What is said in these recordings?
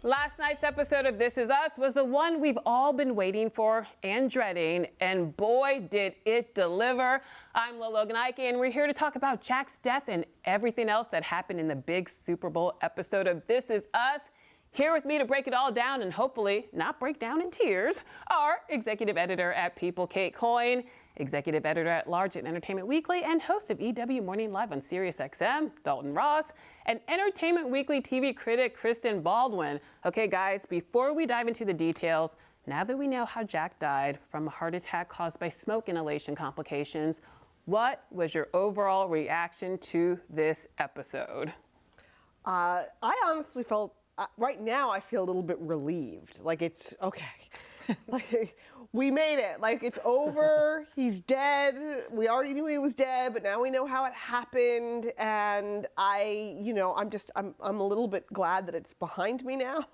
Last night's episode of This Is Us was the one we've all been waiting for and dreading, and boy, did it deliver. I'm Lolo Gnaike, and we're here to talk about Jack's death and everything else that happened in the big Super Bowl episode of This Is Us. Here with me to break it all down and hopefully not break down in tears are executive editor at People, Kate Coyne, executive editor at large at Entertainment Weekly, and host of EW Morning Live on SiriusXM, Dalton Ross, and Entertainment Weekly TV critic, Kristen Baldwin. Okay, guys, before we dive into the details, now that we know how Jack died from a heart attack caused by smoke inhalation complications, what was your overall reaction to this episode? I honestly felt, right now I feel a little bit relieved. Like, it's okay. Like, we made it. Like, it's over. He's dead. We already knew he was dead, but now we know how it happened. And I'm a little bit glad that it's behind me now,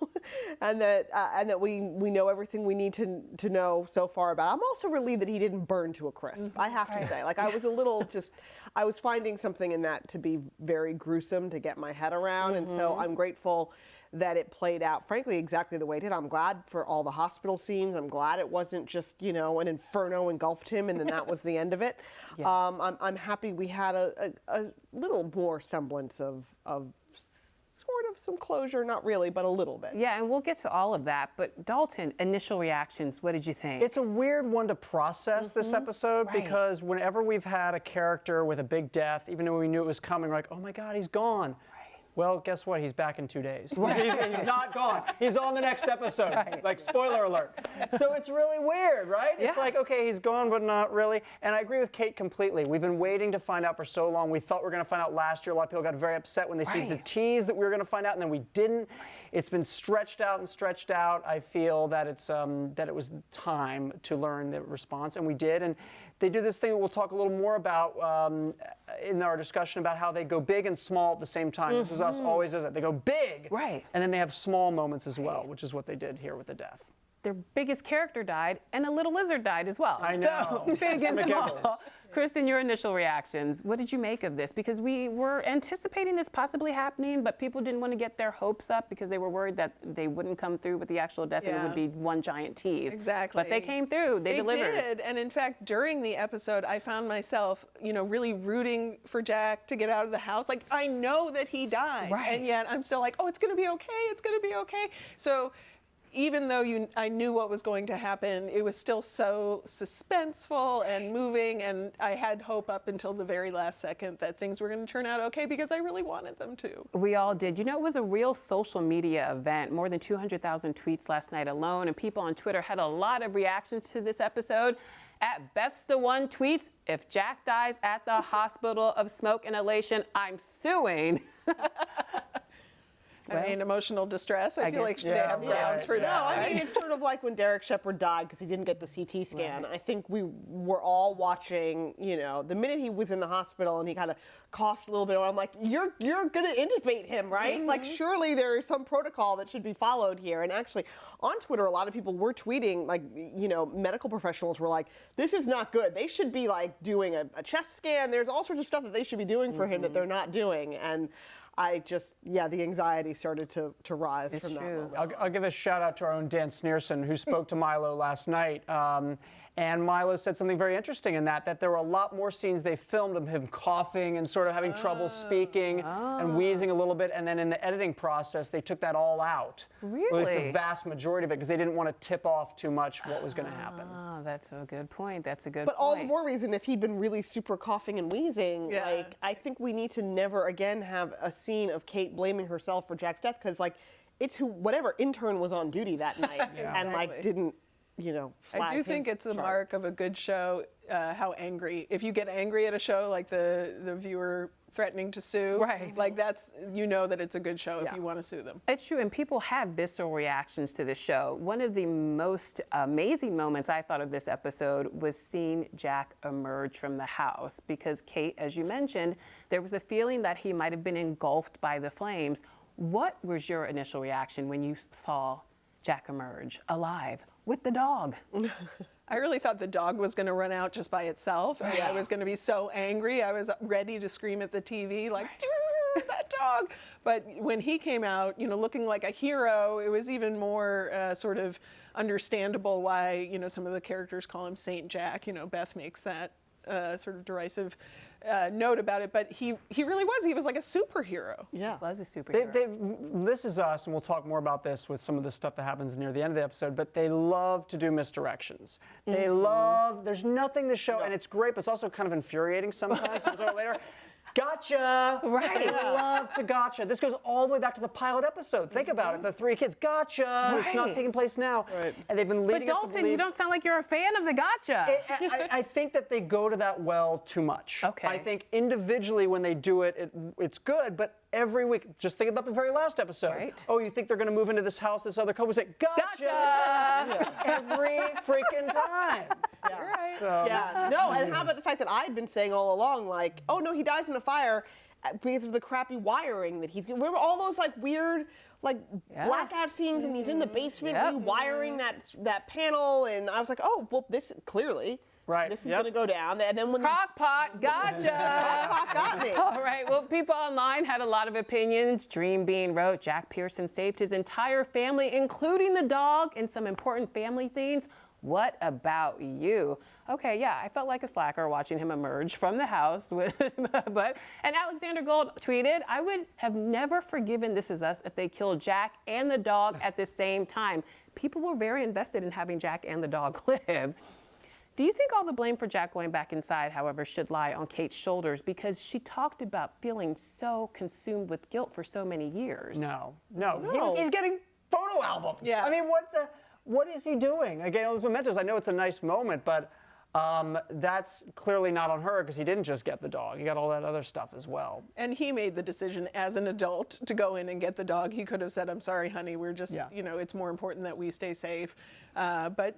and that we know everything we need to know so far about. I'm also relieved that he didn't burn to a crisp. I have to say, like, I was a little I was finding something in that to be very gruesome to get my head around, and so I'm grateful that it played out, frankly, exactly the way it did. I'm glad for all the hospital scenes. I'm glad it wasn't just, an inferno engulfed him and then that was the end of it. Yes. I'm happy we had a little more semblance of sort of some closure, not really, but a little bit. Yeah, and we'll get to all of that. But Dalton, initial reactions, what did you think? It's a weird one to process, this episode, because whenever we've had a character with a big death, even though we knew it was coming, we're like, oh my God, he's gone. Well, guess what? He's back in 2 days. He's not gone. He's on the next episode. Like, spoiler alert. So it's really weird, right? Yeah. It's like, okay, he's gone, but not really. And I agree with Kate completely. We've been waiting to find out for so long. We thought we were going to find out last year. A lot of people got very upset when they seemed to tease that we were going to find out, and then we didn't. It's been stretched out and stretched out. I feel that it's that it was time to learn the response, and we did. And they do this thing that we'll talk a little more about in our discussion about how they go big and small at the same time. This Is Us always does that. They go big, and then they have small moments as well, which is what they did here with the death. Their biggest character died, and a little lizard died as well. I know. So, big and small. Kristen, your initial reactions. What did you make of this? Because we were anticipating this possibly happening, but people didn't want to get their hopes up because they were worried that they wouldn't come through with the actual death and it would be one giant tease. Exactly. But they came through. They delivered. They did. And in fact, during the episode, I found myself, really rooting for Jack to get out of the house. Like, I know that he died. And yet I'm still like, oh, it's going to be okay. It's going to be okay. So even though I knew what was going to happen, it was still so suspenseful and moving, and I had hope up until the very last second that things were going to turn out okay because I really wanted them to. We all did. It was a real social media event. More than 200,000 tweets last night alone, and people on Twitter had a lot of reactions to this episode. At Beth's the One tweets, if Jack dies at the hospital of smoke inhalation, I'm suing. I mean, emotional distress. I feel like they have grounds for that. No, I mean, it's sort of like when Derek Shepherd died because he didn't get the CT scan. I think we were all watching, the minute he was in the hospital and he kind of coughed a little bit, I'm like, you're going to intubate him, right? Like, surely there is some protocol that should be followed here. And actually, on Twitter, a lot of people were tweeting, like, medical professionals were like, this is not good. They should be, like, doing a chest scan. There's all sorts of stuff that they should be doing for him that they're not doing. And I just, the anxiety started to rise from that moment. I'll give a shout out to our own Dan Sneerson, who spoke to Milo last night. And Milo said something very interesting in that there were a lot more scenes they filmed of him coughing and sort of having trouble speaking and wheezing a little bit. And then in the editing process, they took that all out. Really? At least the vast majority of it, because they didn't want to tip off too much what was going to happen. Oh, that's a good point. That's a good point. But all the more reason, if he'd been really super coughing and wheezing, like, I think we need to never again have a scene of Kate blaming herself for Jack's death, because, like, it's whatever intern was on duty that night and, like, didn't, I do think it's a mark of a good show, how angry. If you get angry at a show, like the viewer threatening to sue, like that's, that it's a good show if you want to sue them. It's true, and people have visceral reactions to the show. One of the most amazing moments I thought of this episode was seeing Jack emerge from the house, because Kate, as you mentioned, there was a feeling that he might have been engulfed by the flames. What was your initial reaction when you saw Jack emerge alive with the dog? I really thought the dog was going to run out just by itself. I was going to be so angry. I was ready to scream at the TV, like, preserve that dog. But when he came out, looking like a hero, it was even more sort of understandable why, some of the characters call him Saint Jack. Beth makes that sort of derisive note about it, but he really was. He was like a superhero. Yeah. Was a superhero. This is us, and we'll talk more about this with some of the stuff that happens near the end of the episode, but they love to do misdirections. They love, there's nothing to show, and it's great, but it's also kind of infuriating sometimes. We'll talk about it later. Gotcha! Right. They love to gotcha. This goes all the way back to the pilot episode. Think about it. The three kids, gotcha! It's not Right. taking place now. Right. And they've been But leading us to Dalton, believe... you don't sound like you're a fan of the gotcha. I think that they go to that well too much. Okay. I think individually when they do it, it's good, but every week, just think about the very last episode. Right. Oh, you think they're going to move into this house, this other couple say, gotcha! Every freaking time. Yeah. Right. So, Yeah. No, and how about the fact that I'd been saying all along, like, oh no, he dies in a fire because of the crappy wiring that he's. Remember all those like weird, like blackout scenes, and he's in the basement Yep. rewiring that panel, and I was like, oh well, this clearly. Right, This is yep. going to go down, and then when Crock-pot, gotcha. Crock-pot got me. All right, well, people online had a lot of opinions. Dream Bean wrote, Jack Pearson saved his entire family, including the dog, and some important family things. What about you? Okay, yeah, I felt like a slacker watching him emerge from the house. And Alexander Gold tweeted, I would have never forgiven This Is Us if they killed Jack and the dog at the same time. People were very invested in having Jack and the dog live. Do you think all the blame for Jack going back inside, however, should lie on Kate's shoulders because she talked about feeling so consumed with guilt for so many years? No. No. He's getting photo albums. Yeah. I mean, what is he doing? Again, all those mementos, I know it's a nice moment, but that's clearly not on her because he didn't just get the dog. He got all that other stuff as well. And he made the decision as an adult to go in and get the dog. He could have said, I'm sorry, honey, we're just, it's more important that we stay safe. But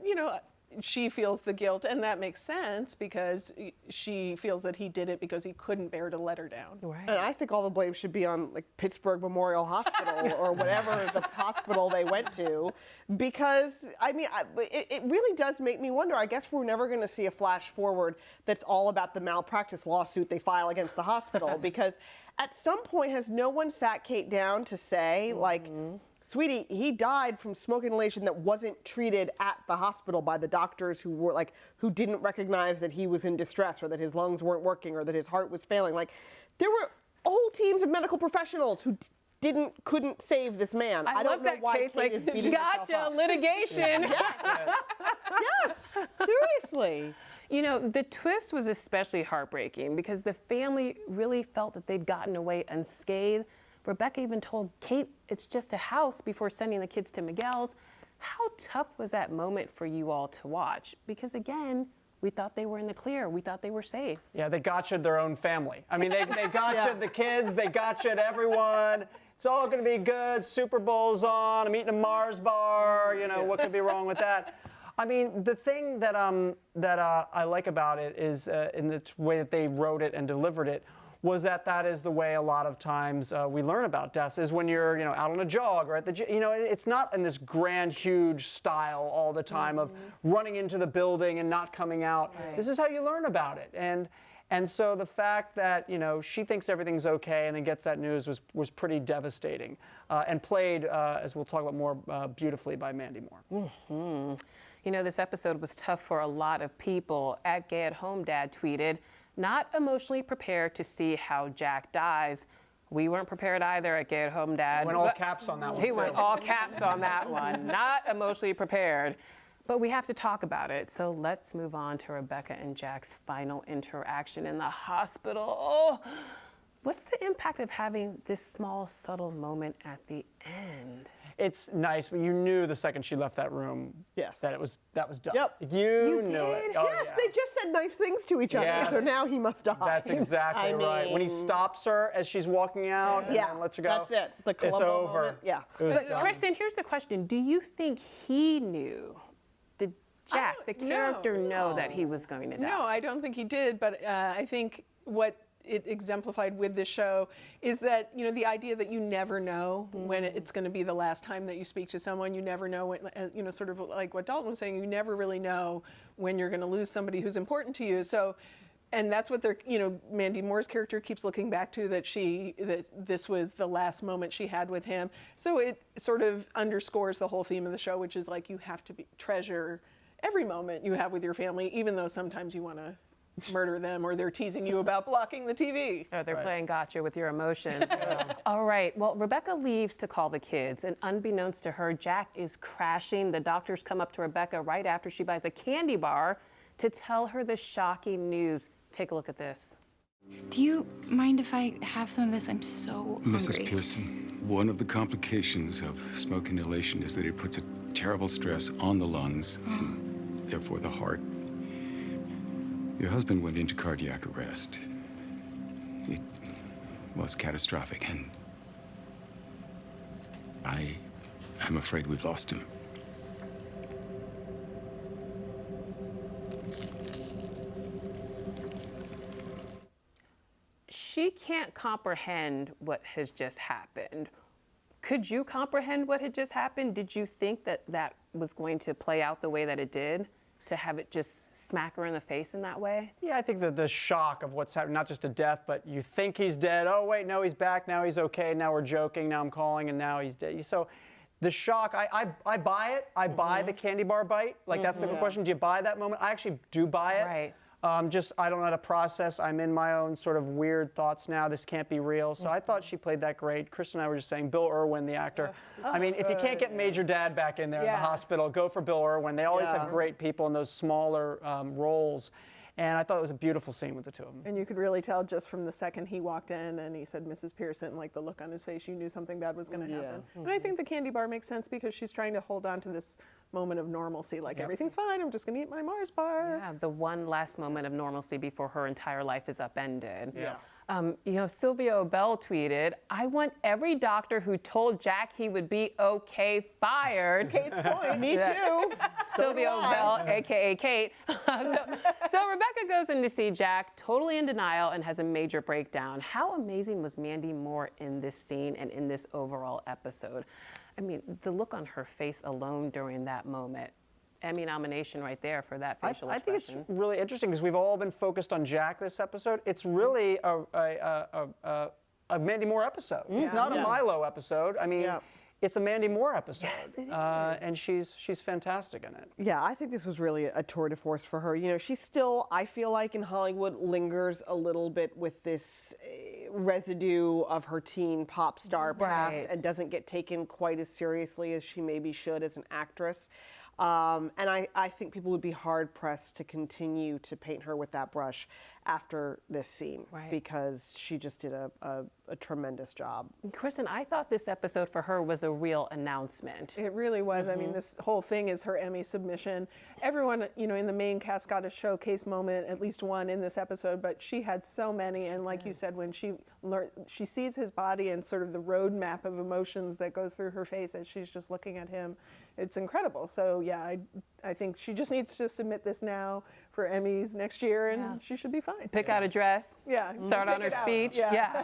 she feels the guilt, and that makes sense because she feels that he did it because he couldn't bear to let her down. Right. And I think all the blame should be on like Pittsburgh Memorial Hospital or whatever the hospital they went to, because I mean, it really does make me wonder. I guess we're never going to see a flash forward that's all about the malpractice lawsuit they file against the hospital, because at some point has no one sat Kate down to say like, sweetie, he died from smoke inhalation that wasn't treated at the hospital by the doctors who didn't recognize that he was in distress or that his lungs weren't working or that his heart was failing. Like, there were whole teams of medical professionals who couldn't save this man. I don't love know that why Kate's Kate like, is beating herself gotcha, up. litigation. Yes, seriously. The twist was especially heartbreaking because the family really felt that they'd gotten away unscathed. Rebecca even told Kate it's just a house before sending the kids to Miguel's. How tough was that moment for you all to watch? Because again, we thought they were in the clear. We thought they were safe. Yeah, they gotcha'd their own family. I mean, they gotcha'd the kids, they gotcha'd everyone. It's all going to be good. Super Bowl's on. I'm eating a Mars bar. What could be wrong with that? I mean, the thing that I like about it is in the way that they wrote it and delivered it was that is the way a lot of times we learn about deaths is when you're out on a jog or at the gym. It's not in this grand, huge style all the time of running into the building and not coming out. Right. This is how you learn about it. And so the fact that she thinks everything's okay and then gets that news was pretty devastating and played, as we'll talk about more, beautifully by Mandy Moore. Mm-hmm. This episode was tough for a lot of people. At Gay at Home Dad tweeted, not emotionally prepared to see how Jack dies. We weren't prepared either at Gay at Home Dad. Went all caps on that one. He went all caps on that one. Not emotionally prepared. But we have to talk about it. So let's move on to Rebecca and Jack's final interaction in the hospital. Oh, what's the impact of having this small, subtle moment at the end? It's nice, but you knew the second she left that room Yes. that was done. Yep. You knew did? it. Oh, Yes, yeah. they just said nice things to each other, Yes. so now he must die. That's exactly I right. When he mean- stops her as she's walking out and Yeah, then lets her go. that's it. The it's Columbo over. moment, yeah. It was But done. Kristen, here's the question. Do you think he knew? Did Jack, the character, know that he was going to die? No, I don't think he did, but I think what it exemplified with this show is that, the idea that you never know when it's going to be the last time that you speak to someone. You never know when, sort of like what Dalton was saying, you never really know when you're going to lose somebody who's important to you. So And that's what they're, Mandy Moore's character keeps looking back to, that this was the last moment she had with him. So it sort of underscores the whole theme of the show, which is like you have to treasure every moment you have with your family, even though sometimes you want to murder them or they're teasing you about blocking the TV. Or they're playing gotcha with your emotions. All right, well, Rebecca leaves to call the kids, and unbeknownst to her, Jack is crashing. The doctors come up to Rebecca right after she buys a candy bar to tell her the shocking news. Take a look at this. Do you mind if I have some of this? I'm so hungry. Mrs. Pearson, one of the complications of smoke inhalation is that it puts a terrible stress on the lungs and therefore the heart. Your husband went into cardiac arrest. It was catastrophic, and I'm afraid we've lost him. She can't comprehend what has just happened. Could you comprehend what had just happened? Did you think that that was going to play out the way that it did? To have it just smack her in the face in that way? Yeah, I think that the shock of what's happening, not just a death, but you think he's dead. Oh, wait, no, he's back. Now he's okay. Now we're joking. Now I'm calling, and now he's dead. So the shock, I buy it. I buy the candy bar bite. Like, that's the question. Do you buy that moment? I actually do buy it. Right. I don't know how to process. I'm in my own sort of weird thoughts now. This can't be real. So I thought she played that great. Kristen and I were just saying, Bill Irwin, the actor. I mean, if you can't get Major Dad back in there in the hospital, go for Bill Irwin. They always have great people in those smaller roles. And I thought it was a beautiful scene with the two of them. And you could really tell just from the second he walked in and he said, Mrs. Pearson, like the look on his face, you knew something bad was going to happen. And I think the candy bar makes sense because she's trying to hold on to this moment of normalcy, like everything's fine, I'm just going to eat my Mars bar. Yeah, the one last moment of normalcy before her entire life is upended. Yeah. Sylvia Bell tweeted, I want every doctor who told Jack he would be okay fired. Kate's point. Me too. Sylvia Bell, aka Kate. So Rebecca goes in to see Jack, totally in denial, and has a major breakdown. How amazing was Mandy Moore in this scene and in this overall episode? I mean, the look on her face alone during that moment. Emmy nomination right there for that facial I think it's expression. really interesting because we've all been focused on Jack this episode. It's really a Mandy Moore episode. It's not a Milo episode. I mean, it's a Mandy Moore episode. Yes, it is. And she's fantastic in it. Yeah, I think this was really a tour de force for her. She still, I feel like in Hollywood, lingers a little bit with this residue of her teen pop star past and doesn't get taken quite as seriously as she maybe should as an actress. And I think people would be hard-pressed to continue to paint her with that brush after this scene because she just did a tremendous job. Kristen, I thought this episode for her was a real announcement. It really was. I mean, this whole thing is her Emmy submission. Everyone, in the main cast got a showcase moment, at least one in this episode, but she had so many. And like you said, when she sees his body and sort of the roadmap of emotions that goes through her face as she's just looking at him, it's incredible. So yeah, I think she just needs to submit this now for Emmys next year, and she should be fine. Pick out a dress. Yeah. Start on her Pick it out. speech. Yeah.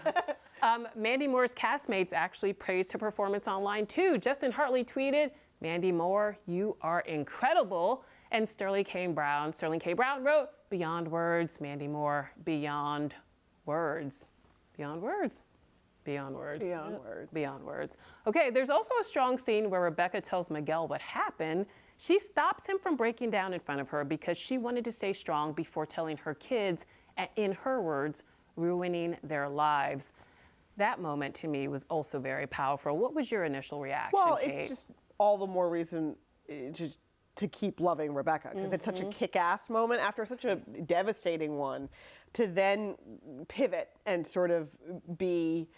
Mandy Moore's castmates actually praised her performance online too. Justin Hartley tweeted, Mandy Moore, you are incredible. And Sterling K. Brown wrote, beyond words, Mandy Moore, beyond words. Beyond words. Beyond words. Beyond words. Beyond words. Okay, there's also a strong scene where Rebecca tells Miguel what happened. She stops him from breaking down in front of her because she wanted to stay strong before telling her kids, and in her words, ruining their lives. That moment to me was also very powerful. What was your initial reaction, Well, Kate? it's just all the more reason to keep loving Rebecca because it's such a kick-ass moment after such a devastating one to then pivot and sort of be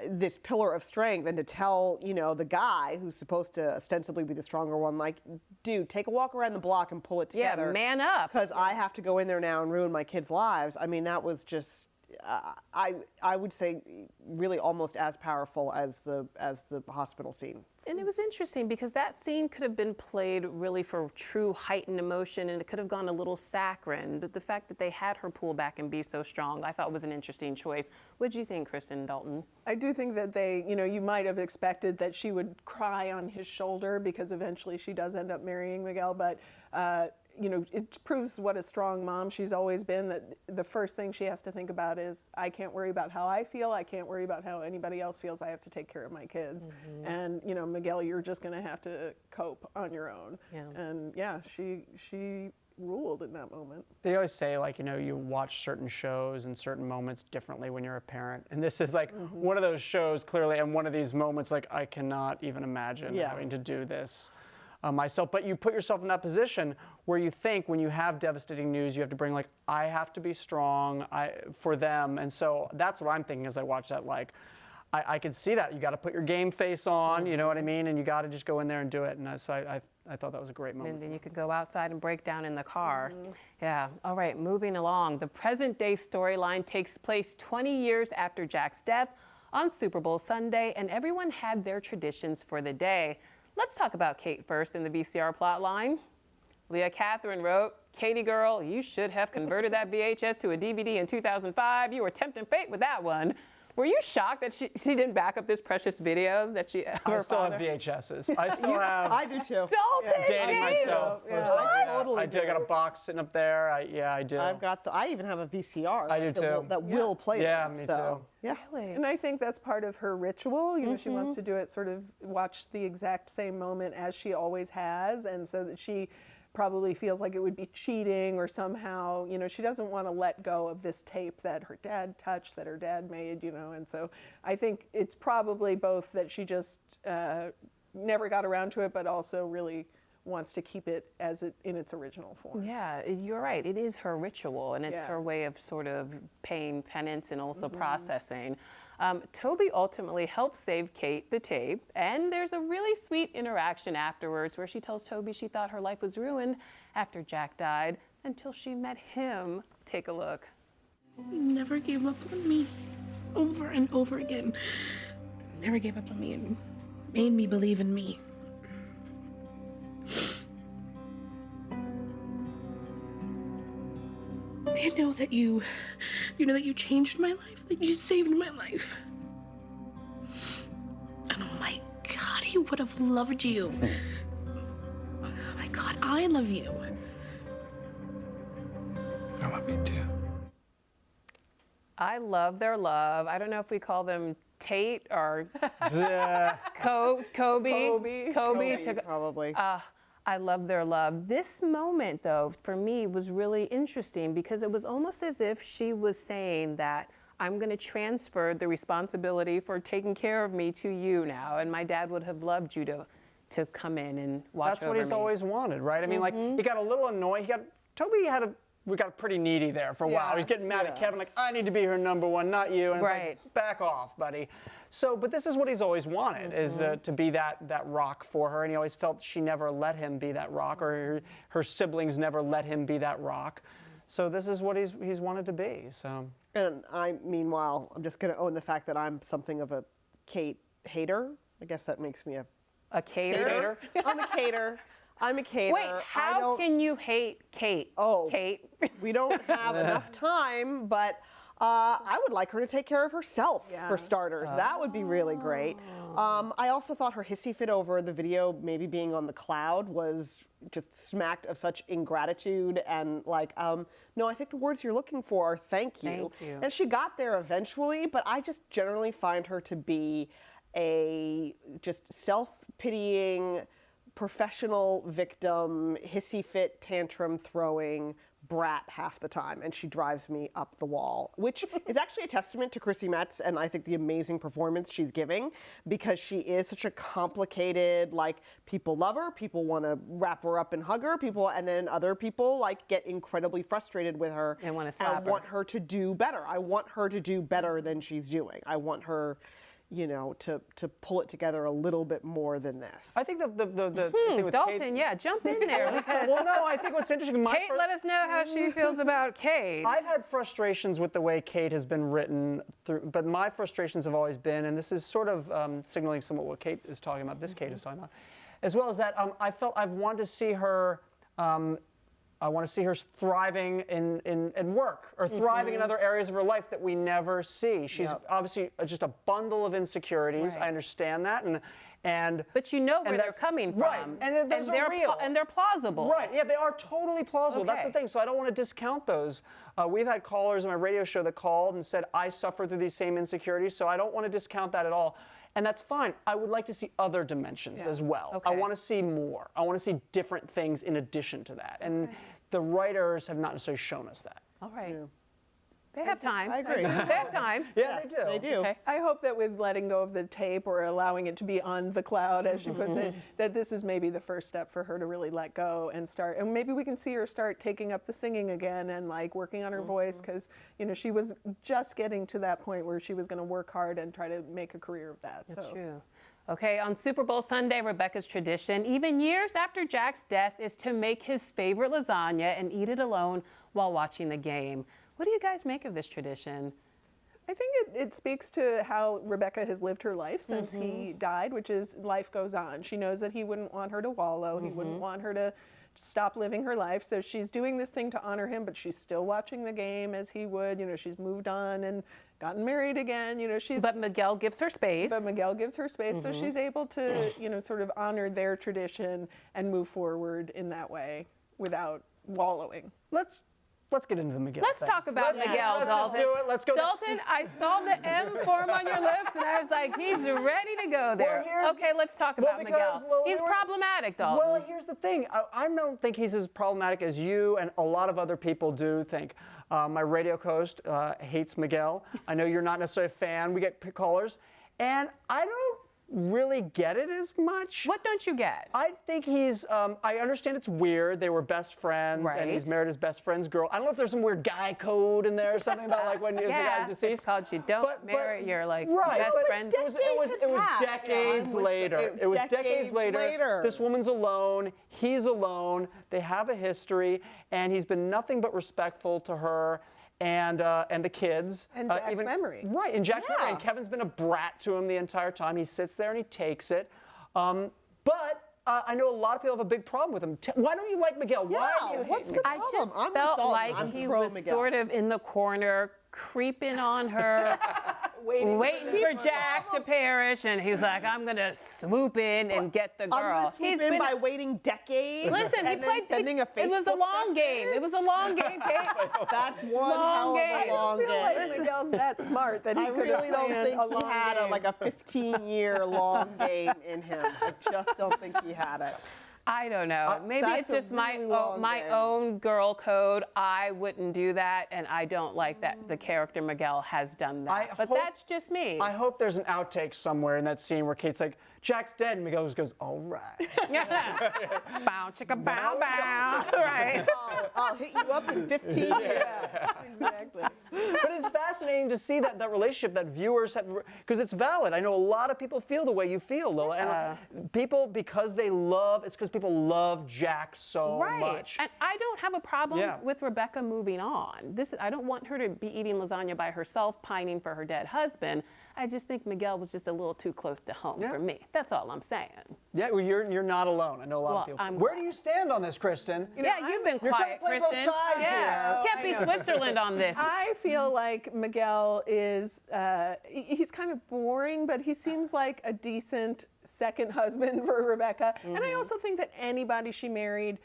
this pillar of strength and to tell, the guy who's supposed to ostensibly be the stronger one, like, dude, take a walk around the block and pull it together. Yeah, man up. Because I have to go in there now and ruin my kids' lives. I mean, that was just, I would say, really almost as powerful as the hospital scene. And it was interesting because that scene could have been played really for true heightened emotion and it could have gone a little saccharine. But the fact that they had her pull back and be so strong, I thought was an interesting choice. What did you think, Kristen Dalton? I do think that they, you might have expected that she would cry on his shoulder because eventually she does end up marrying Miguel, but you know, it proves what a strong mom she's always been, that the first thing she has to think about is, I can't worry about how I feel, I can't worry about how anybody else feels, I have to take care of my kids. And, you know, Miguel, you're just going to have to cope on your own. Yeah. And yeah, she ruled in that moment. They always say, like, you know, you watch certain shows and certain moments differently when you're a parent. And this is like one of those shows, clearly, and one of these moments, like, I cannot even imagine having to do this myself. But you put yourself in that position where you think when you have devastating news, you have to bring, like, I have to be strong for them. And so that's what I'm thinking as I watch that. Like, I could see that. You got to put your game face on, you know what I mean? And you got to just go in there and do it. And so I thought that was a great moment. And then you could go outside and break down in the car. Yeah. All right, moving along. The present day storyline takes place 20 years after Jack's death on Super Bowl Sunday, and everyone had their traditions for the day. Let's talk about Kate first in the VCR plotline. Leah Catherine wrote, Katie girl, you should have converted that VHS to a DVD in 2005. You were tempting fate with that one. Were you shocked that she didn't back up this precious video that she? I still have VHSs. I still have. I do too. Dalton, Dating myself. I totally I got a box sitting up there. I do. I even have a VCR. I do too. That will play. Yeah, them, me so, too. Yeah. Really? And I think that's part of her ritual. You know, she wants to do it, sort of watch the exact same moment as she always has, and so that she probably feels like it would be cheating or somehow, you know, she doesn't want to let go of this tape that her dad touched, that her dad made, you know, and so I think it's probably both that she just never got around to it, but also really wants to keep it in its original form. Yeah, you're right. It is her ritual, and it's her way of sort of paying penance and also processing. Toby ultimately helps save Kate the tape, and there's a really sweet interaction afterwards where she tells Toby she thought her life was ruined after Jack died until she met him. Take a look. You never gave up on me, over and over again. Never gave up on me and made me believe in me. Do you know that you changed my life? That you saved my life? And oh my God, he would have loved you. Oh my God, I love you. I love you too. I love their love. I don't know if we call them Tate or Kobe. Probably. I love their love. This moment, though, for me was really interesting because it was almost as if she was saying that I'm going to transfer the responsibility for taking care of me to you now, and my dad would have loved you to come in and watch That's over what he's me. always wanted, right? I mean, like, he got a little annoyed. We got pretty needy there for a while. He's getting mad at Kevin, like, I need to be her number one, not you. And it's like, back off, buddy. So, but this is what he's always wanted, is to be that rock for her. And he always felt she never let him be that rock, or her siblings never let him be that rock. So this is what he's wanted to be. So. And meanwhile, I'm just going to own the fact that I'm something of a Kate hater. I guess that makes me a cater. I'm a cater. I'm a cater. Wait, how can you hate Kate? Oh, Kate. We don't have enough time, but I would like her to take care of herself, for starters. That would be really great. I also thought her hissy fit over the video, maybe being on the cloud, was just smacked of such ingratitude and like, no, I think the words you're looking for are thank you. Thank you. And she got there eventually, but I just generally find her to be a just self-pitying, professional victim, hissy fit, tantrum throwing brat half the time, and she drives me up the wall, which is actually a testament to Chrissy Metz and I think the amazing performance she's giving, because she is such a complicated, like, people love her, people want to wrap her up and hug her, and then other people like get incredibly frustrated with her and want to slap her. want her to do better. I want her to do better than she's doing. I want her, you know, to pull it together a little bit more than this. I think the thing with Dalton, Kate, jump in there because well, no, I think what's interesting. Kate, let us know how she feels about Kate. I've had frustrations with the way Kate has been written, but my frustrations have always been, and this is sort of signaling somewhat what Kate is talking about, Kate is talking about, as well as that I felt I've wanted to see her, I want to see her thriving in work or thriving in other areas of her life that we never see. She's obviously just a bundle of insecurities. I understand that, But you know where they're coming from. Right, and those are real. And they're plausible. Right, yeah, they are totally plausible. That's the thing, so I don't want to discount those. We've had callers on my radio show that called and said, I suffer through these same insecurities, so I don't want to discount that at all. And that's fine. I would like to see other dimensions as well. I want to see more. I want to see different things in addition to that. And the writers have not necessarily shown us that. All right. They have time. I agree. They have time. Yeah, they do. They do. Okay. I hope that with letting go of the tape or allowing it to be on the cloud, as she puts it, that this is maybe the first step for her to really let go and start. And maybe we can see her start taking up the singing again and like working on her voice, because she was just getting to that point where she was going to work hard and try to make a career of that. That's true. Okay, on Super Bowl Sunday, Rebecca's tradition, even years after Jack's death, is to make his favorite lasagna and eat it alone while watching the game. What do you guys make of this tradition? I think it speaks to how Rebecca has lived her life since he died, which is life goes on. She knows that he wouldn't want her to wallow. He wouldn't want her to stop living her life. So she's doing this thing to honor him, but she's still watching the game as he would. She's moved on and gotten married again. But Miguel gives her space. So she's able to, sort of honor their tradition and move forward in that way without wallowing. Let's get into the Miguel Let's thing. talk about Miguel, Let's Dalton. just do it. Let's go. Dalton, I saw the M form on your lips, and I was like, he's ready to go there. Okay, let's talk about Miguel. He's problematic, Dalton. Well, here's the thing. I don't think he's as problematic as you and a lot of other people do think. My radio host hates Miguel. I know you're not necessarily a fan. We get callers. And I don't really get it as much. What don't you get? I think he's, I understand it's weird. They were best friends, and he's married his best friend's girl. I don't know if there's some weird guy code in there or something about like when the guy's deceased. It's called you don't marry your best friend. It was decades later. It was decades later. This woman's alone. He's alone. They have a history, and he's been nothing but respectful to her. And the kids. And Jack's memory. Right, and Jack's memory. And Kevin's been a brat to him the entire time. He sits there and he takes it. But I know a lot of people have a big problem with him. Why don't you like Miguel? Why do you hate Miguel? I just felt like he was sort of in the corner, creeping on her, waiting for Jack to perish, and he's like, I'm gonna swoop in and get the girl. I'm gonna swoop in by waiting decades. Listen, he played. It was a long game. It was a long game, Kate. That's one hell of a long game. I don't feel like Miguel's that smart that he could have really don't think he had a 15-year long game in him. I just don't think he had it. I don't know. Maybe it's just my own girl code. I wouldn't do that, and I don't like that the character Miguel has done that. But that's just me. I hope there's an outtake somewhere in that scene where Kate's like, Jack's dead, and Miguel just goes, all right. Bow, chicka, bow, bow. Right. I'll hit you up in 15 years. Exactly. But it's fascinating to see that relationship that viewers have, because it's valid. I know a lot of people feel the way you feel, Lola. And people, because people love Jack so much. And I don't have a problem with Rebecca moving on. I don't want her to be eating lasagna by herself, pining for her dead husband. I just think Miguel was just a little too close to home for me. That's all I'm saying. Yeah, well, you're not alone. I know a lot of people. Where do you stand on this, Kristen? You've been You're quiet, trying to play Kristen. both sides here. Can't be Switzerland on this. I feel like Miguel is, he's kind of boring, but he seems like a decent second husband for Rebecca. And I also think that anybody she married,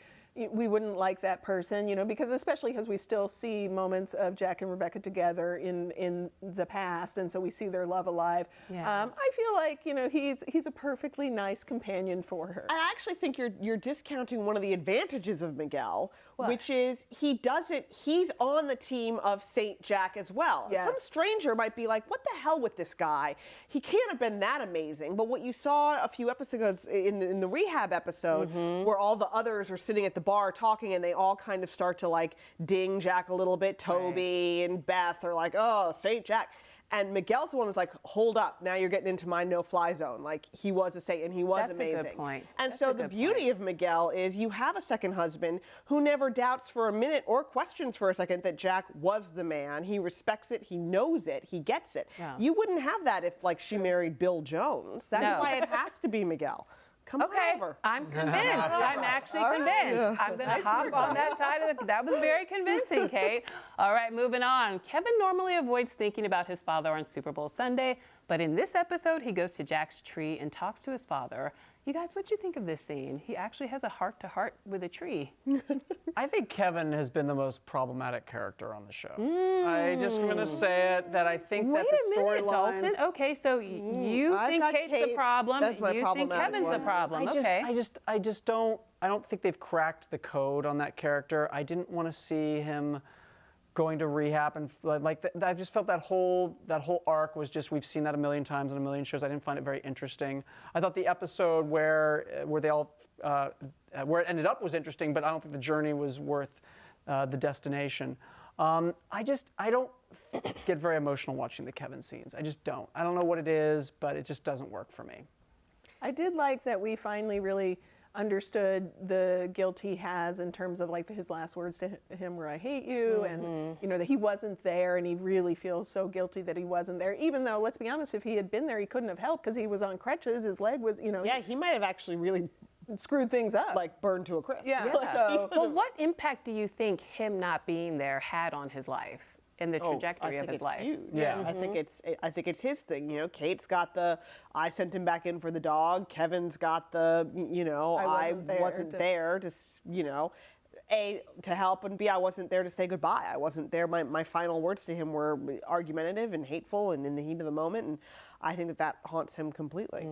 we wouldn't like that person, because especially because we still see moments of Jack and Rebecca together in the past, and so we see their love alive. I feel like he's a perfectly nice companion for her. I actually think you're discounting one of the advantages of Miguel, which is he's on the team of Saint Jack as well. Yes. Some stranger might be like, what the hell with this guy? He can't have been that amazing. But what you saw a few episodes in the rehab episode, where all the others are sitting at the bar talking, and they all kind of start to like ding Jack a little bit. Toby and Beth are like, oh, Saint Jack. And Miguel's the one who's like, hold up, now you're getting into my no-fly zone. Like, he was a saint, and he was amazing. That's a good point. And so the beauty of Miguel is you have a second husband who never doubts for a minute or questions for a second that Jack was the man. He respects it, he knows it, he gets it. You wouldn't have that if, like, she married Bill Jones. That's why it has to be Miguel. Come on Okay, over. I'm convinced. I'm actually convinced. I'm going to hop on that side of the. That was very convincing, Kate. All right, moving on. Kevin normally avoids thinking about his father on Super Bowl Sunday, but in this episode, he goes to Jack's tree and talks to his father. You guys, what do you think of this scene? He actually has a heart-to-heart with a tree. I think Kevin has been the most problematic character on the show. I just going to say it, that I think that the storylines... Dalton. Okay, so you I've think got Kate's Kate. the problem. That's my You think problematic Kevin's the one. problem. I just don't think they've cracked the code on that character. I didn't want to see him going to rehab, and I just felt that whole arc was just, we've seen that a million times in a million shows. I didn't find it very interesting. I thought the episode where they all where it ended up was interesting, but I don't think the journey was worth the destination. I don't get very emotional watching the Kevin scenes. I just don't. I don't know what it is, but it just doesn't work for me. I did like that we finally really understood the guilt he has in terms of like his last words to him were "I hate you," and you know that he wasn't there, and he really feels so guilty that he wasn't there. Even though, let's be honest, if he had been there, he couldn't have helped because he was on crutches. His leg was, you know, Yeah, he might have actually really screwed things up. like burned to a crisp. Yeah. So Well, what impact do you think him not being there had on his life and the trajectory of his life? Huge. Yeah. I think it's his thing. You know, Kate's got the I sent him back in for the dog. Kevin's got the I wasn't there to A, to help, and B, I wasn't there to say goodbye. I wasn't there. My final words to him were argumentative and hateful and in the heat of the moment, and I think that haunts him completely.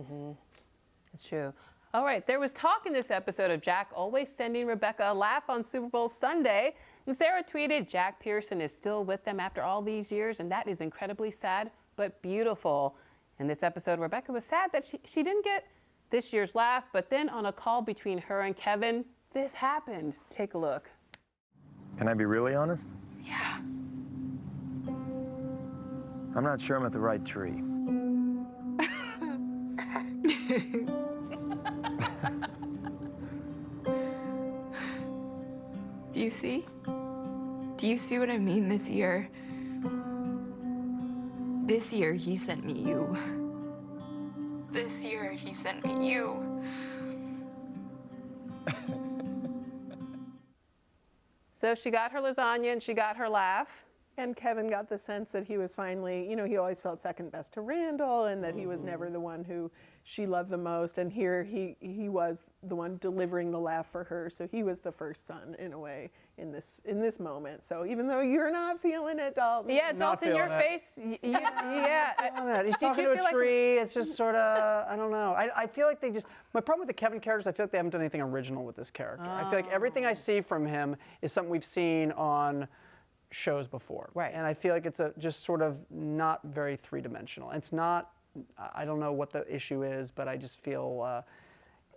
That's true. All right, there was talk in this episode of Jack always sending Rebecca a laugh on Super Bowl Sunday. And Sarah tweeted, Jack Pearson is still with them after all these years, and that is incredibly sad, but beautiful. In this episode, Rebecca was sad that she didn't get this year's laugh, but then on a call between her and Kevin, this happened. Take a look. Can I be really honest? Yeah. I'm not sure I'm at the right tree. Do you see? Do you see what I mean this year? This year, he sent me you. This year, he sent me you. So she got her lasagna and she got her laugh. And Kevin got the sense that he was finally, you know, he always felt second best to Randall, and that he was never the one who she loved the most. And here he was the one delivering the laugh for her. So he was the first son in a way in this moment. So even though you're not feeling it, Dalton. Yeah, Not Dalton, your feeling it. face. Yeah. He's Did talking you to feel a like- tree. It's just sort of, I don't know. I feel like my problem with the Kevin characters, I feel like they haven't done anything original with this character. I feel like everything I see from him is something we've seen on shows before. Right. And I feel like it's just sort of not very three-dimensional. It's not, I don't know what the issue is, but I just feel,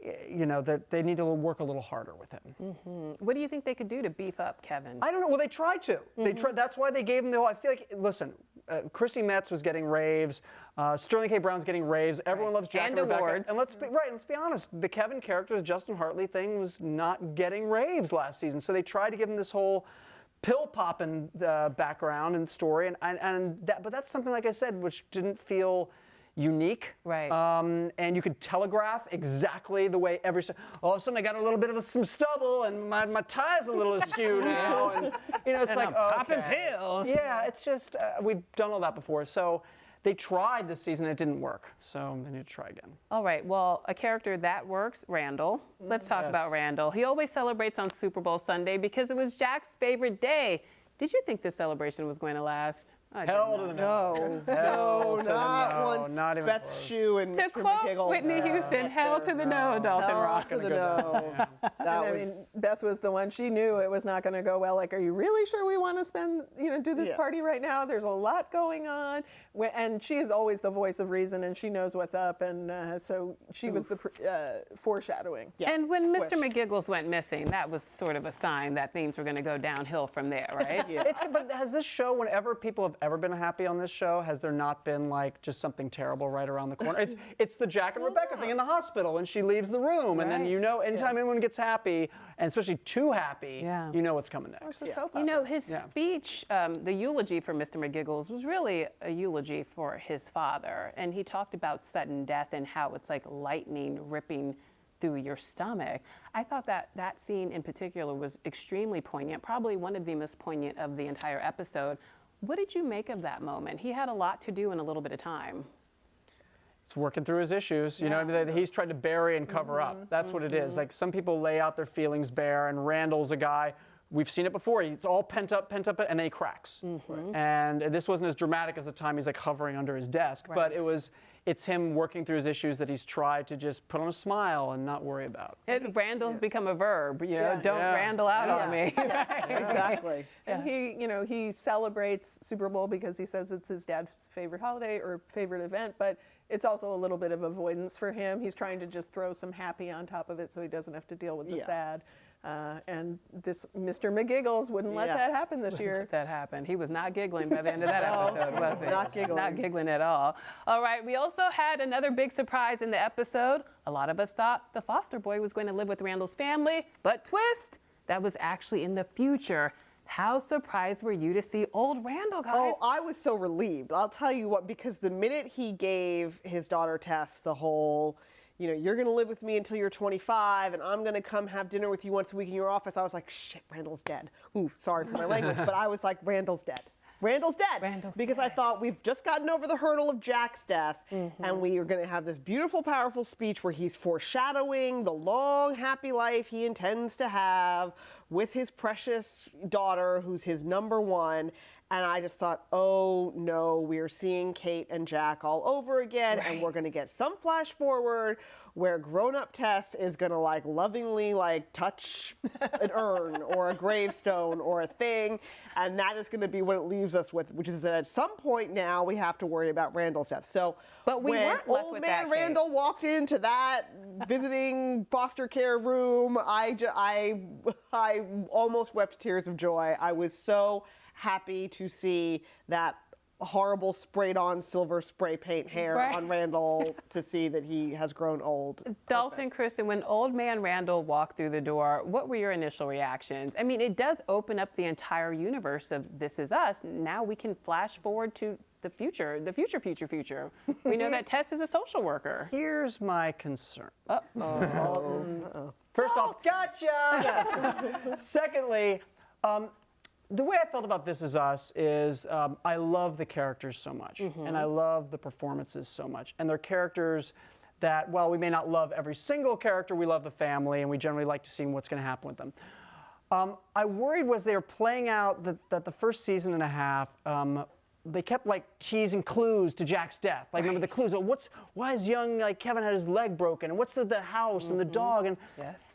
that they need to work a little harder with him. What do you think they could do to beef up Kevin? I don't know. Well, they tried to. They tried. That's why they gave him the whole. I feel like, listen, Chrissy Metz was getting raves. Sterling K. Brown's getting raves. Everyone loves Jack And and Rebecca. awards. And let's be honest. The Kevin character, the Justin Hartley thing, was not getting raves last season. So they tried to give him this whole pill popping background and story, but that's something, like I said, which didn't feel unique. Right. And you could telegraph exactly the way all of a sudden I got a little bit of some stubble and my tie's a little askew now, and it's like, I'm popping okay. pills. Yeah, it's just we've done all that before. So they tried this season, it didn't work. So they need to try again. All right, well, a character that works, Randall. Let's talk about Randall. He always celebrates on Super Bowl Sunday because it was Jack's favorite day. Did you think this celebration was going to last? I did Hell to not. the no. Hell to the Not no. once Not even Beth close. Shoe and To Mr. quote McGiggle. Whitney Houston, hell to the no, Dalton Rock. To the no. I mean, Beth was the one. She knew it was not going to go well. Like, are you really sure we want to do this party right now? There's a lot going on, and she is always the voice of reason, and she knows what's up, and so she was the foreshadowing. Yeah. And when Mr. McGiggles went missing, that was sort of a sign that things were going to go downhill from there, right? But has this show, whenever people have ever been happy on this show, has there not been like just something terrible right around the corner? It's the Jack and Rebecca thing in the hospital when she leaves the room, and then anytime anyone gets happy, and especially too happy, you know what's coming next. His speech, the eulogy for Mr. McGiggles was really a eulogy for his father, and he talked about sudden death and how it's like lightning ripping through your stomach. I thought that scene in particular was extremely poignant, probably one of the most poignant of the entire episode. What did you make of that moment? He had a lot to do in a little bit of time. It's working through his issues, you know, that he's tried to bury and cover up. That's what it is. Like, some people lay out their feelings bare, and Randall's a guy, we've seen it before. It's all pent up, and then he cracks. And this wasn't as dramatic as the time he's like hovering under his desk, but it's him working through his issues that he's tried to just put on a smile and not worry about. Randall's become a verb, you know, don't Randall out on me. Exactly. And he celebrates Super Bowl because he says it's his dad's favorite holiday or favorite event, but it's also a little bit of avoidance for him. He's trying to just throw some happy on top of it so he doesn't have to deal with the sad. And this Mr. McGiggles wouldn't let that happen this year. That happened. He was not giggling by the end of that episode, was he? Not giggling. Not giggling at all. All right, we also had another big surprise in the episode. A lot of us thought the foster boy was going to live with Randall's family, but twist, that was actually in the future. How surprised were you to see old Randall, guys? Oh, I was so relieved. I'll tell you what, because the minute he gave his daughter Tess the whole, you know, you're going to live with me until you're 25, and I'm going to come have dinner with you once a week in your office, I was like, shit, Randall's dead. Ooh, sorry for my language, but I was like, Randall's dead. Randall's dead. Because I thought we've just gotten over the hurdle of Jack's death, and we are going to have this beautiful, powerful speech where he's foreshadowing the long, happy life he intends to have with his precious daughter, who's his number one. And I just thought, oh no, we are seeing Kate and Jack all over again, and we're going to get some flash forward where grown-up Tess is going to like lovingly like touch an urn or a gravestone or a thing, and that is going to be what it leaves us with, which is that at some point now we have to worry about Randall's death. So but we when weren't left old with man that, Randall walked into that visiting foster care room, I almost wept tears of joy. I was so happy to see that horrible sprayed on silver spray paint hair on Randall, to see that he has grown old. Dalton, Kristen, when old man Randall walked through the door, what were your initial reactions? I mean, it does open up the entire universe of This Is Us. Now we can flash forward to the future, future. We know that Tess is a social worker. Here's my concern. First off, gotcha! Secondly, the way I felt about This Is Us is I love the characters so much, and I love the performances so much. And they're characters that, while we may not love every single character, we love the family, and we generally like to see what's going to happen with them. I worried was they were playing out that the first season and a half, they kept like teasing clues to Jack's death. Like, remember the clues? Why is young Kevin had his leg broken? And what's the house and the dog? And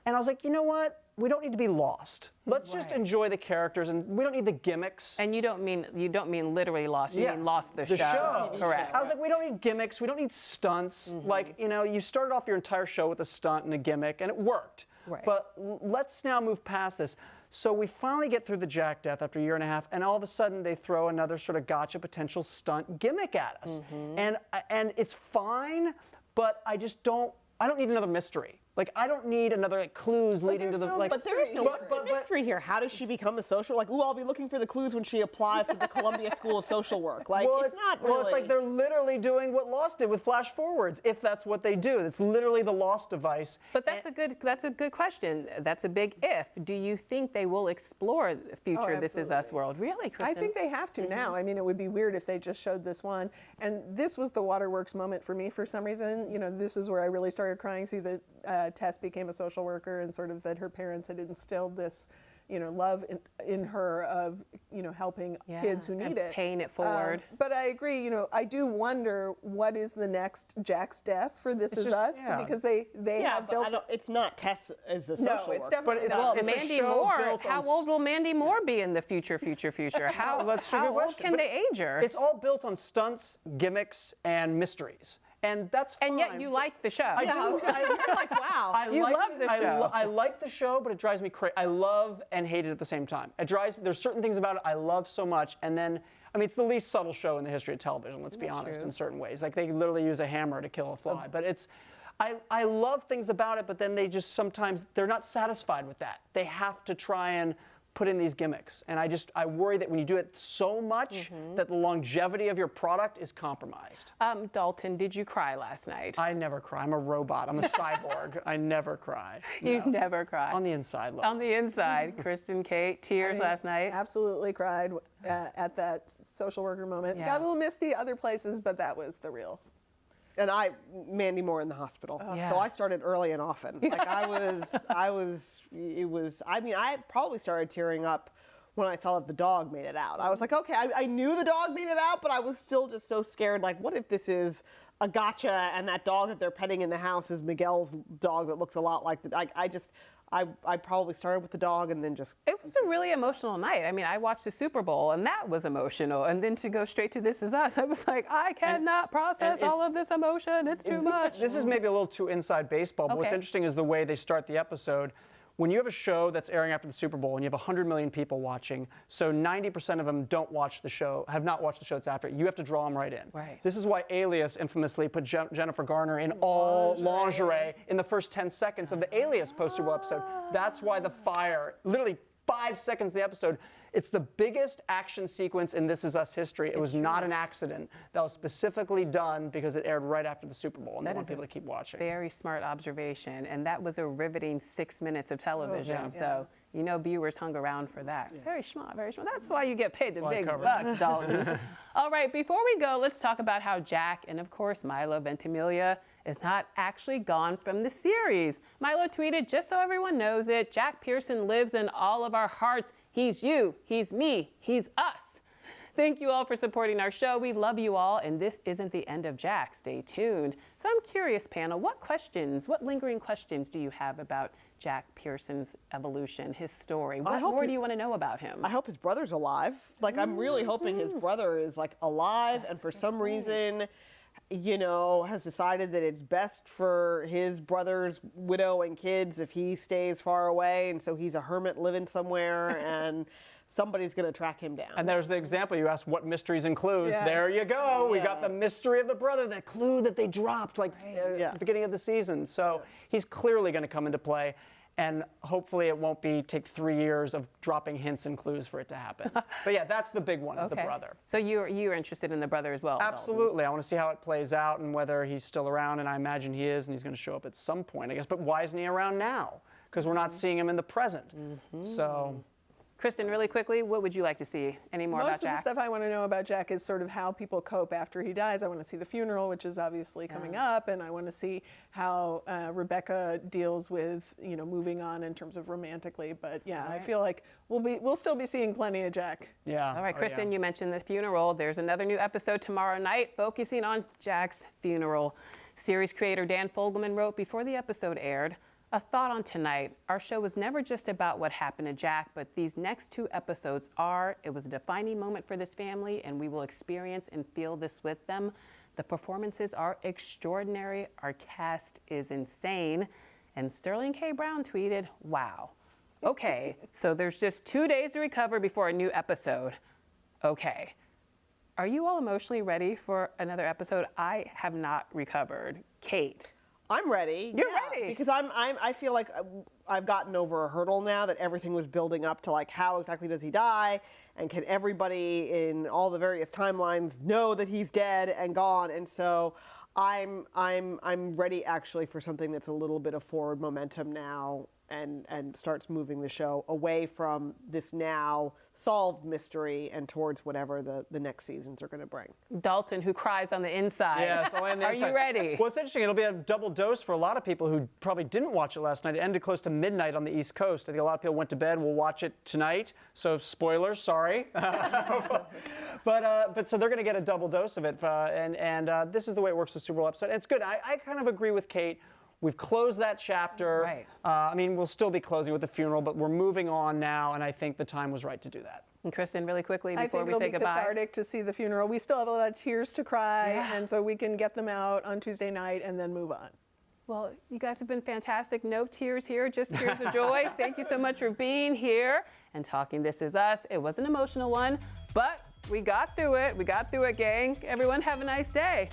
I was like, you know what? We don't need to be lost. Let's just enjoy the characters, and we don't need the gimmicks. And you don't mean literally lost. You mean lost the show. Correct. I was like, we don't need gimmicks. We don't need stunts. Like, you know, you started off your entire show with a stunt and a gimmick, and it worked. But let's now move past this. So we finally get through the Jack death after a year and a half, and all of a sudden they throw another sort of gotcha potential stunt gimmick at us. And it's fine, but I don't need another mystery. Like, I don't need another clues leading to the But there is no mystery here. How does she become a social? Like, ooh, I'll be looking for the clues when she applies to the Columbia School of Social Work. Like, it's not really. Well, it's like they're literally doing what Lost did with flash forwards, if that's what they do. It's literally the Lost device. But that's a good question. That's a big if. Do you think they will explore the future This Is Us world? Really, Kristen? I think they have to now. I mean, it would be weird if they just showed this one. And this was the waterworks moment for me for some reason. You know, this is where I really started crying. See that Tess became a social worker, and sort of that her parents had instilled this, you know, love in her of, you know, helping kids who need it. Paying it forward. But I agree, you know, I do wonder what is the next Jack's death for This Is Us, because they have built. It's not Tess as a social No, it's worker. definitely not. Well, Mandy Moore, how old will Mandy Moore be in the future? How old can they age her? It's all built on stunts, gimmicks, and mysteries. And that's fine. And yet you like the show. You're like, wow. love the show. I like the show, but it drives me crazy. I love and hate it at the same time. There's certain things about it I love so much, and then, I mean, it's the least subtle show in the history of television, let's be honest, in certain ways. Like, they literally use a hammer to kill a fly. But I love things about it, but then they just sometimes, they're not satisfied with that. They have to try and put in these gimmicks. And I worry that when you do it so much that the longevity of your product is compromised. Dalton, did you cry last night? I never cry. I'm a robot. I'm a cyborg. I never cry. You No. never cry. On the inside, On the inside. Kristen, Kate, tears last night. Absolutely cried at that social worker moment. Yeah. Got a little misty other places, but that was the real. And Mandy Moore in the hospital. Yeah. So I started early and often. Like I probably started tearing up when I saw that the dog made it out. I was like, okay, I knew the dog made it out, but I was still just so scared. Like, what if this is a gotcha and that dog that they're petting in the house is Miguel's dog that looks a lot like I probably started with the dog and then just. It was a really emotional night. I mean, I watched the Super Bowl and that was emotional. And then to go straight to This Is Us, I was like, I cannot process all of this emotion. It's too much. This is maybe a little too inside baseball, but what's Okay. interesting is the way they start the episode. When you have a show that's airing after the Super Bowl and you have 100 million people watching, so 90% of them don't watch the show, have not watched the show that's after it, you have to draw them right in. Right. This is why Alias infamously put Jennifer Garner in all lingerie in the first 10 seconds of the Alias post-Super Bowl episode. That's why the fire, literally 5 seconds of the episode, it's the biggest action sequence in This Is Us history. It was not an accident. That was specifically done because it aired right after the Super Bowl, and they want people to keep watching. Very smart observation. And that was a riveting 6 minutes of television. yeah. So, you know, viewers hung around for that. Very smart, very smart. That's why you get paid the why I big covered bucks, Dalton. All right, before we go, let's talk about how Jack and, of course, Milo Ventimiglia is not actually gone from the series. Milo tweeted, just so everyone knows it, Jack Pearson lives in all of our hearts. He's you, he's me, he's us. Thank you all for supporting our show. We love you all, and this isn't the end of Jack. Stay tuned. So I'm curious, panel, what lingering questions do you have about Jack Pearson's evolution, his story? What more do you want to know about him? I hope his brother's alive. Like, I'm really hoping his brother is like alive, and for some reason, you know, has decided that it's best for his brother's widow and kids if he stays far away, and so he's a hermit living somewhere, and somebody's going to track him down. And there's the example you asked, what mysteries and clues? There you go. We got the mystery of the brother, that clue that they dropped like at the beginning of the season. So he's clearly going to come into play. And hopefully it won't take 3 years of dropping hints and clues for it to happen. But yeah, that's the big one, is the brother. So you're interested in the brother as well? Absolutely. I want to see how it plays out and whether he's still around, and I imagine he is, and he's going to show up at some point, I guess. But why isn't he around now? Because we're not seeing him in the present. So. Kristen, really quickly, what would you like to see? Any more about Most of Jack? the stuff I want to know about Jack is sort of how people cope after he dies. I want to see the funeral, which is obviously coming up, and I want to see how Rebecca deals with, you know, moving on in terms of romantically. But yeah, I feel like we'll still be seeing plenty of Jack. Yeah. All right, Kristen, you mentioned the funeral. There's another new episode tomorrow night focusing on Jack's funeral. Series creator Dan Fogelman wrote before the episode aired, a thought on tonight. Our show was never just about what happened to Jack, but these next 2 episodes are. It was a defining moment for this family, and we will experience and feel this with them. The performances are extraordinary. Our cast is insane. And Sterling K. Brown tweeted, wow. Okay, so there's just 2 days to recover before a new episode. Okay. Are you all emotionally ready for another episode? I have not recovered. Kate. I'm ready. You're ready. Because I feel like I've gotten over a hurdle now that everything was building up to, like, how exactly does he die, and can everybody in all the various timelines know that he's dead and gone? And so I'm ready actually for something that's a little bit of forward momentum now, and starts moving the show away from this now solved mystery and towards whatever the next seasons are going to bring. Dalton, who cries on the inside. Yeah, so on the Are inside. you ready? Well, it's interesting. It'll be a double dose for a lot of people who probably didn't watch it last night. It ended close to midnight on the East Coast. I think a lot of people went to bed. We'll watch it tonight. So spoilers, sorry. But so they're going to get a double dose of it. And this is the way it works with Super Bowl episode. And it's good. I kind of agree with Kate. We've closed that chapter. Right. I mean, we'll still be closing with the funeral, but we're moving on now, and I think the time was right to do that. And Kristen, really quickly I before think we it'll say be goodbye. cathartic to see the funeral. We still have a lot of tears to cry, and so we can get them out on Tuesday night and then move on. Well, you guys have been fantastic. No tears here, just tears of joy. Thank you so much for being here and talking This Is Us. It was an emotional one, but we got through it. We got through it, gang. Everyone have a nice day.